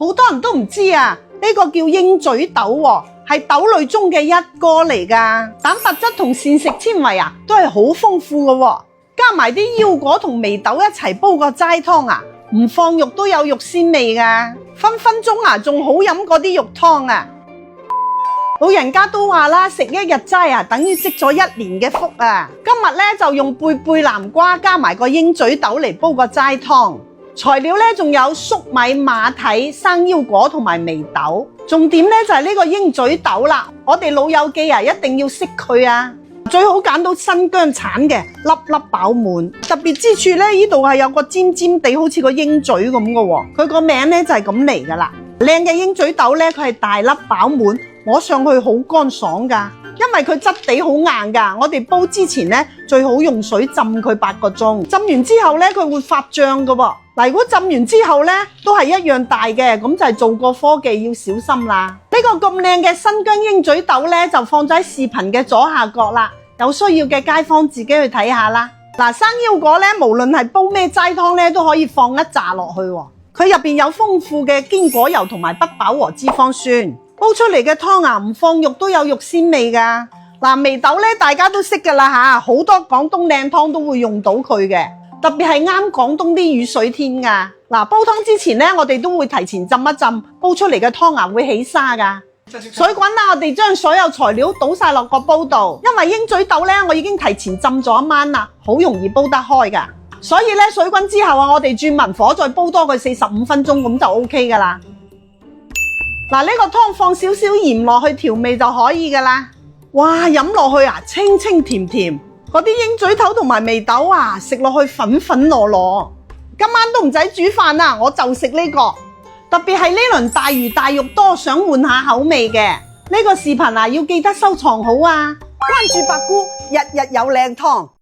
好多人都唔知啊，呢個叫鷹嘴豆喎，係豆類中嘅一個嚟噶，蛋白質同膳食纖維啊都係好豐富嘅喎，加埋啲腰果同眉豆一齊煲個齋湯啊，唔放肉都有肉鮮味噶，分分鐘啊仲好飲過啲肉湯啊！老人家都話啦，食一日齋啊，等於積咗一年嘅福啊！今日咧就用貝南瓜加埋個鷹嘴豆嚟煲個齋湯。材料咧仲有粟米、馬蹄、生腰果同埋眉豆。重點咧就係呢個鷹嘴豆啦，我哋老友記啊一定要識佢啊！最好揀到新疆產嘅，粒粒飽滿。特別之處咧，呢度係有個尖尖地，好似個鷹嘴咁嘅喎。佢個名咧就係咁嚟噶啦。靚嘅鷹嘴豆咧，佢係大粒飽滿，摸上去好乾爽噶。因為佢質地好硬噶，我哋煲之前咧最好用水浸佢8個鐘，浸完之後咧佢會發脹噶喎。嗱，如果浸完之後咧都係一樣大嘅，咁就係做過科技，要小心啦。呢個咁靚嘅新疆鷹嘴豆咧就放咗喺視頻嘅左下角啦，有需要嘅街坊自己去睇下啦。嗱，生腰果咧無論係煲咩齋湯咧都可以放一紮落去喎，佢入邊有豐富嘅堅果油同埋不飽和脂肪酸。煲出嚟嘅湯啊，唔放肉都有肉鮮味噶。嗱，眉豆咧大家都識噶啦吓，好多廣東靚湯都會用到佢嘅，特別係啱廣東啲雨水天噶。嗱，煲湯之前咧，我哋都會提前浸一浸，煲出嚟嘅湯啊會起沙噶。水滾啦，我哋將所有材料倒晒落個煲度，因為鷹嘴豆咧我已經提前浸咗一晚啦，好容易煲得開噶。所以咧水滾之後啊，我哋轉文火再煲多佢45分鐘咁就 OK 噶啦。嗱，呢個湯放少少鹽落去調味就可以噶啦。哇，飲落去啊，清清甜甜，嗰啲鷹嘴豆同埋眉豆啊，食落去粉粉糯糯。今晚都唔使煮飯啊，我就食呢個。特別係呢輪大魚大肉多，想換下口味嘅。呢個視頻啊，要記得收藏好啊。關注白姑，日日有靚湯。